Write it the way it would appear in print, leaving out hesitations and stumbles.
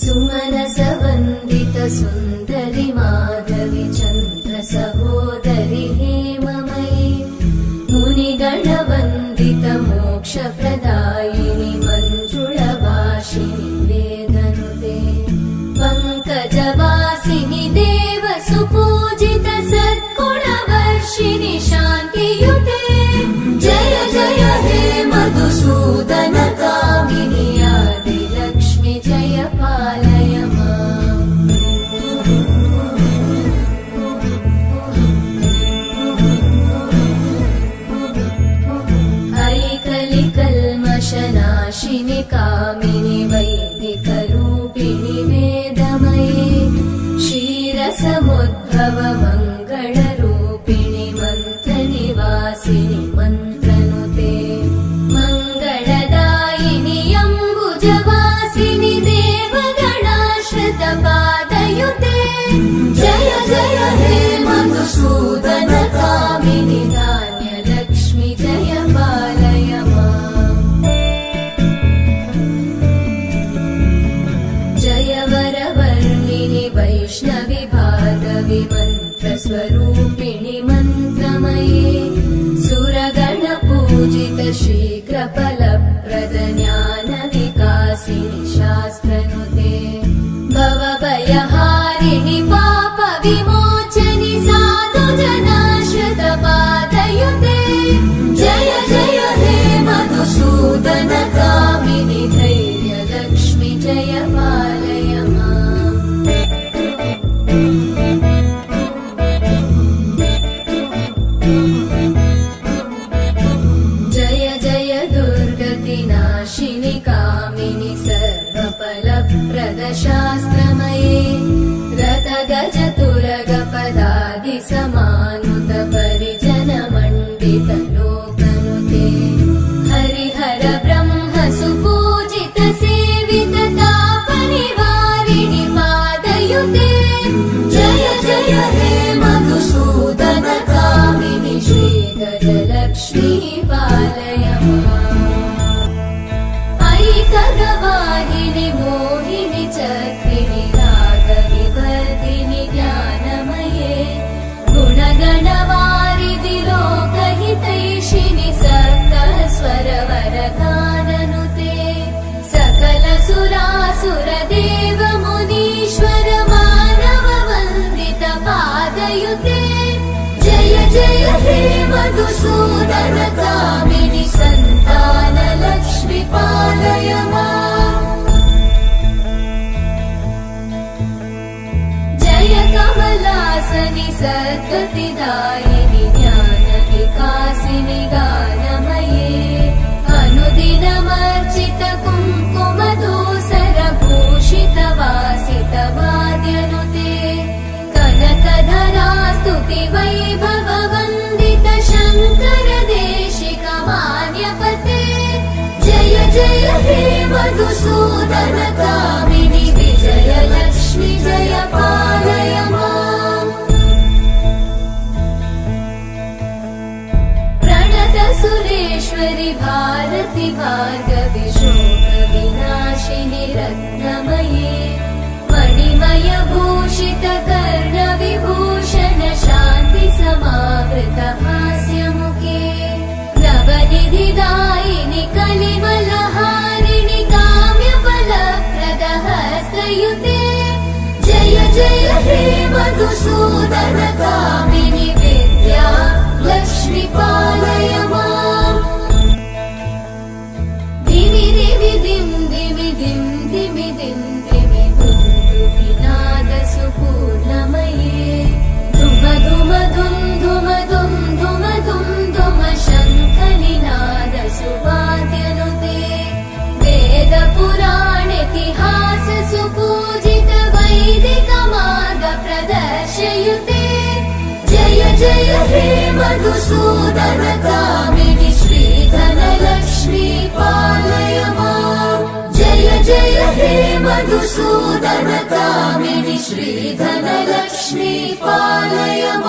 सुमनसवन्दित सुन्दरि माधवि चन्द्र सहोदरि हेममयि मुनिगणवन्दित मोक्षप्रदायिनि मञ्जुळभाषिणि वेदनुते पङ्कजवासिनि देव सुपूजित सद्गुणवर्षिणि शान्तियुते जय जय हे मधुसूदन कामिनि आदिलक्ष्मि जय पालय माम् ऐकलिकल्मषनाशिनि कामिनि वैदिकरूपिणि वेदमये क्षीरसमुद्भव मङ्गलरूपिणि मन्त्रनिवासिनि मन्त्रनुते मङ्गलदायिनि अम्बुजवासिनि देवगणाश्रितपादयुते जय जय हे मधुसूदन कामिनि धान्यलक्ष्मि जय पालय माम् जय वरवर्णिनि वैष्णवि भार्गवि मन्त्रस्वरूपिणि मन्त्रमये सुरगणपूजित शीघ्रफलप्रद ज्ञानविकासिनि शास्त्रनुते भवभयहारिणि पापविमोचनि साधुजनाश्रितपादयुते जय जय हे मधुसूदन कामिनि धैर्यलक्ष्मि जय पालय माम् जय जय दुर्गतिनाशिनि कामिनि सर्वफलप्रद शास्त्रमये रथगजतुरगपदादिसमानुत परिजनमण्डित लोकनुते हरिहर ब्रह्म सुपूजित सेवित तापनिवारिणि पादयुते जय जय हे मधुसूदन कामिनि श्रीगजलक्ष्मी पालय माम् ऐकगवाहिनि मोहिनि चक्रिणि रागविवर्धिनि ज्ञानमये गुणगणवारिधि लोकहितैषिणि सप्तस्वरवरगाननुते सकल सुरासुरदेव मुनीश्वर मानववन्दित पादयुते जय जय हे मधुसूदन कामिनि सन्तानलक्ष्मि पालय माम् जय कमलासनि सद्गतिदायिनि ज्ञानविकासिनि गानमये अनुदिनमर्चित कुङ्कुमधूसरभूषित वासित वाद्यनुते कनकधरा स्तुति वैभववन्दित शङ्कर देशिक मान्यपते जय जय हे मधुसूदन कामिनि विजयलक्ष्मि जय पालय माम् प्रणत सुरेश्वरि भारति भार्गवि शोकविनाशिनि रत्नमये मणिमय भूषित कर्णविभूषण शान्ति समावृत हास्यमुखे नवनिधिदायिनि कलिमलहारिणि काम्यफलप्रद हस्तयुते जय जय हे मधुसूदन कामिनि विद्या लक्ष्मि पालय माम् धिमि धिमि धिं धिमि धिं धिमि धिं धिमि धुन्दुभिनाद सुपूर्णमये धुम धुम धुं धुम धुं धुम धुं धुम शङ्खनिनाद सुवाद्यनुते वेद पुराणेतिहास सुपूजित वैदिक मार्ग प्रदर्शयुते जय जय हे मधुसूदन कामिनि श्रीधनलक्ष्मी पालय माम् जय जय हे मधुसूदन कामिनि श्रीधनलक्ष्मी पालय माम्।